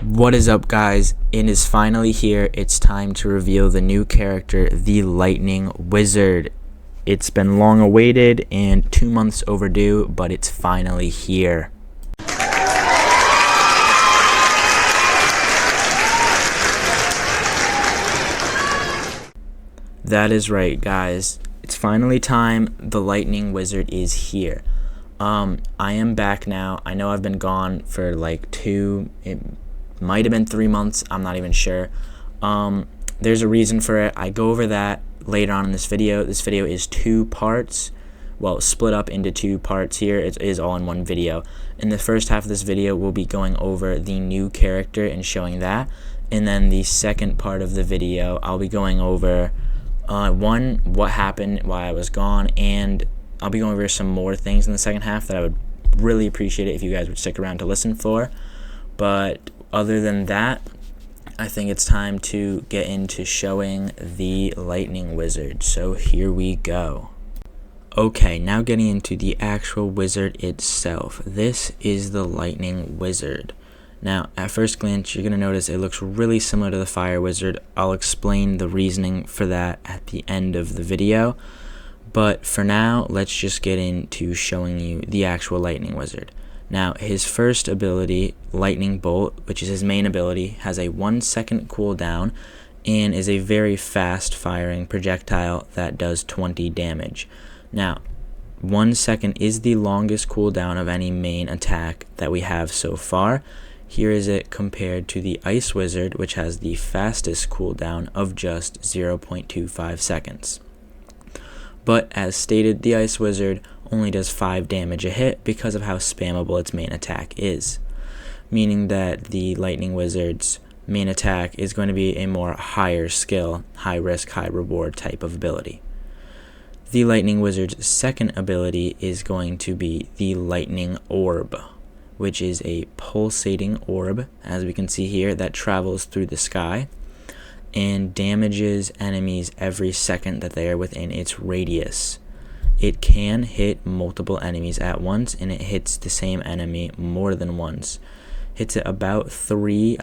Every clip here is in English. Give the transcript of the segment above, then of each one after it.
What is up, guys? It is finally here. It's time to reveal the new character, the Lightning Wizard. It's been long awaited and 2 months overdue, but it's finally here. That is right, guys. It's finally time. The Lightning Wizard is here. I am back now. I know I've been gone for like it might have been 3 months. I'm not even sure. There's a reason for it. I go over that later on in this video. This video is 2 parts. Well, split up into 2 parts here. It is all in one video. In the first half of this video, we'll be going over the new character and showing that. And then the second part of the video, I'll be going over what happened while I was gone, and I'll be going over some more things in the second half that I would really appreciate it if you guys would stick around to listen for. But other than that, I think it's time to get into showing the Lightning Wizard. So here we go. Okay, now getting into the actual wizard itself. This is the Lightning Wizard. Now, at first glance, you're going to notice it looks really similar to the Fire Wizard. I'll explain the reasoning for that at the end of the video. But for now, let's just get into showing you the actual Lightning Wizard. Now, his first ability, Lightning Bolt, which is his main ability, has a 1-second cooldown and is a very fast firing projectile that does 20 damage. Now, 1 second is the longest cooldown of any main attack that we have so far. Here is it compared to the Ice Wizard, which has the fastest cooldown of just 0.25 seconds. But as stated, the Ice Wizard only does 5 damage a hit because of how spammable its main attack is, meaning that the Lightning Wizard's main attack is going to be a more higher skill, high risk, high reward type of ability. The Lightning Wizard's second ability is going to be the Lightning Orb, which is a pulsating orb, as we can see here, that travels through the sky and damages enemies every second that they are within its radius. It can hit multiple enemies at once, and it hits the same enemy more than once. Hits it about 3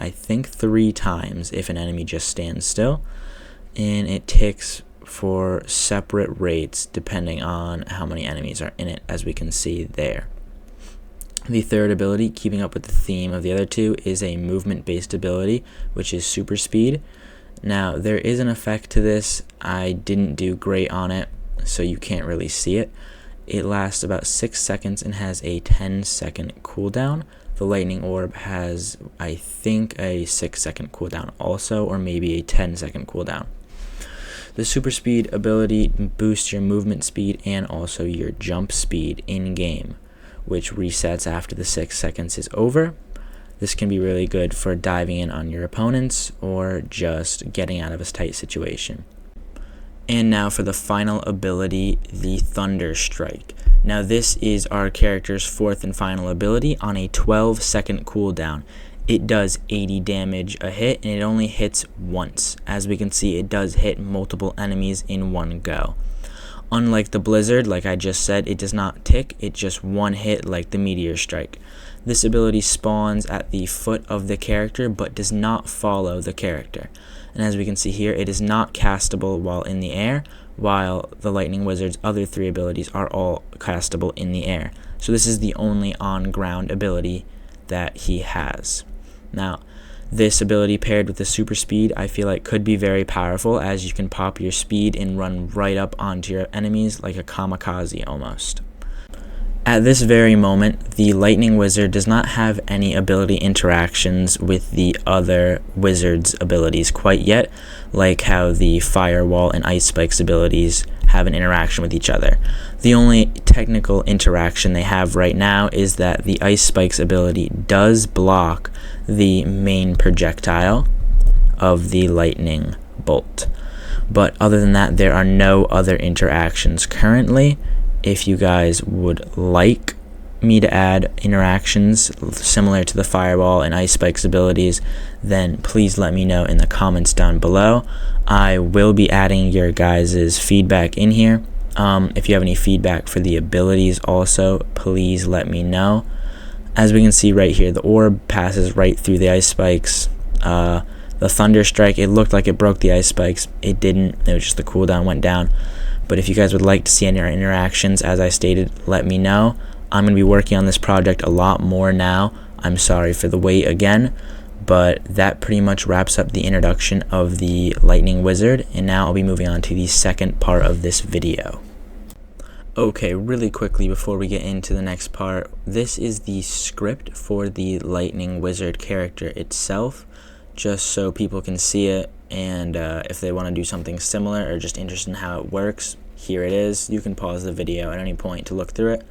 times if an enemy just stands still, and it ticks for separate rates depending on how many enemies are in it, as we can see there. The third ability, keeping up with the theme of the other 2, is a movement-based ability, which is Super Speed. Now, there is an effect to this. I didn't do great on it, so you can't really see it. It lasts about 6 seconds and has a 10-second cooldown. The Lightning Orb has, I think, a 6-second cooldown also, or maybe a 10-second cooldown. The Super Speed ability boosts your movement speed and also your jump speed in-game, which resets after the 6 seconds is over. This can be really good for diving in on your opponents or just getting out of a tight situation. And now for the final ability, the Thunder Strike. Now this is our character's 4th and final ability on a 12-second cooldown. It does 80 damage a hit, and it only hits once. As we can see, it does hit multiple enemies in one go. Unlike the Blizzard, like I just said, it does not tick, it's just one hit like the Meteor Strike. This ability spawns at the foot of the character but does not follow the character. And as we can see here, it is not castable while in the air, while the Lightning Wizard's other 3 abilities are all castable in the air. So this is the only on-ground ability that he has. Now, this ability paired with the Super Speed, I feel like could be very powerful, as you can pop your speed and run right up onto your enemies like a kamikaze almost. At this very moment, the Lightning Wizard does not have any ability interactions with the other wizards' abilities quite yet, like how the Firewall and Ice Spike's abilities have an interaction with each other. The only technical interaction they have right now is that the Ice Spike's ability does block the main projectile of the Lightning Bolt. But other than that, there are no other interactions currently. If you guys would like me to add interactions similar to the Firewall and Ice Spike's abilities, then please let me know in the comments down below. I will be adding your guys' feedback in here. If you have any feedback for the abilities also, please let me know. as we can see right here, the orb passes right through the ice spikes. The thunder strike, it looked like it broke the ice spikes. It didn't. It was just the cooldown went down. But if you guys would like to see any of our interactions, as I stated, let me know. I'm going to be working on this project a lot more now. I'm sorry for the wait again, but that pretty much wraps up the introduction of the Lightning Wizard, and now I'll be moving on to the second part of this video. Okay, really quickly before we get into the next part, this is the script for the Lightning Wizard character itself, just so people can see it, and if they want to do something similar or just interested in how it works, here it is. You can pause the video at any point to look through it.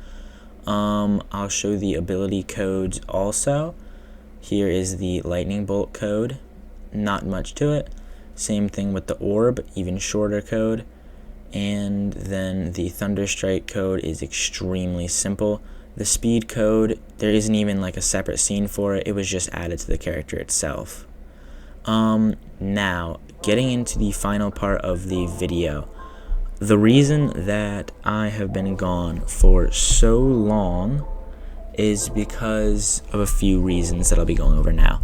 I'll show the ability codes also. Here is the lightning bolt code, not much to it. Same thing with the orb, even shorter code. And then the thunderstrike code is extremely simple. The speed code, there isn't even like a separate scene for it. It was just added to the character itself. Now, getting into the final part of the video. The reason that I have been gone for so long is because of a few reasons that I'll be going over now.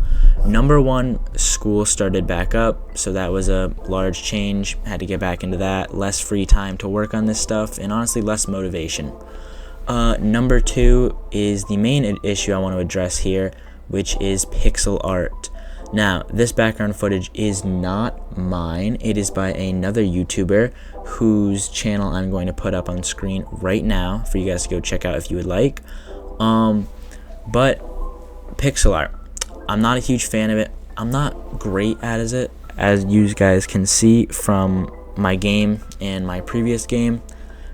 Number one, school started back up, so that was a large change. Had to get back into that. Less free time to work on this stuff, and honestly, less motivation. Number two is the main issue I want to address here, which is pixel art. Now, this background footage is not mine. It is by another YouTuber whose channel I'm going to put up on screen right now for you guys to go check out if you would like. But pixel art, I'm not a huge fan of it. I'm not great at it, as you guys can see from my game and my previous game.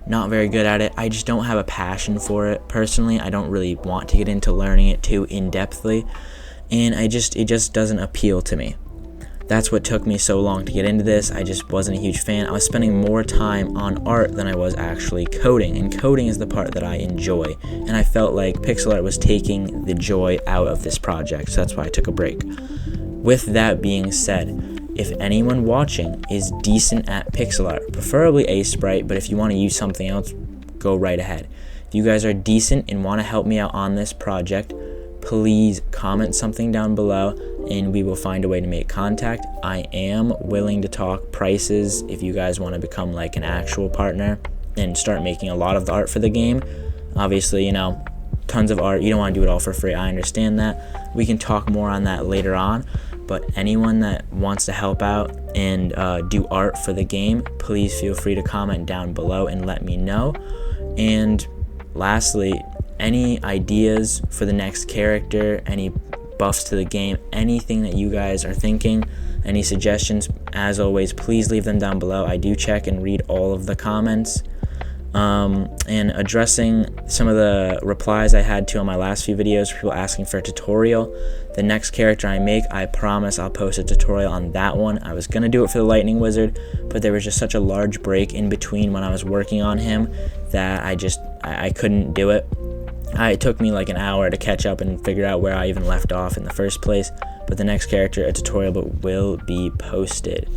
Not very good at it. I just don't have a passion for it. Personally, I don't really want to get into learning it too in-depthly. And it just doesn't appeal to me. That's what took me so long to get into this. I just wasn't a huge fan. I was spending more time on art than I was actually coding, and coding is the part that I enjoy, and I felt like pixel art was taking the joy out of this project, so that's why I took a break. With that being said, if anyone watching is decent at pixel art, preferably Aseprite, but if you want to use something else, go right ahead. If you guys are decent and want to help me out on this project, please comment something down below and we will find a way to make contact. I am willing to talk prices if you guys want to become like an actual partner and start making a lot of the art for the game. Obviously, you know, tons of art. You don't want to do it all for free. I understand that. We can talk more on that later on. But anyone that wants to help out and do art for the game, please feel free to comment down below and let me know. And lastly, any ideas for the next character, any buffs to the game, anything that you guys are thinking, any suggestions, as always, please leave them down below. I do check and read all of the comments. And addressing some of the replies I had to on my last few videos, people asking for a tutorial. The next character I make, I promise I'll post a tutorial on that one. I was going to do it for the Lightning Wizard, but there was just such a large break in between when I was working on him that I couldn't do it. It took me like an hour to catch up and figure out where I even left off in the first place, but the next character, a tutorial, will be posted.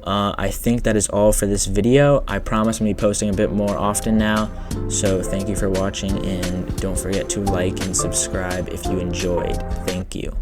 I think that is all for this video. I promise I'm going to be posting a bit more often now, so thank you for watching, and don't forget to like and subscribe if you enjoyed. Thank you.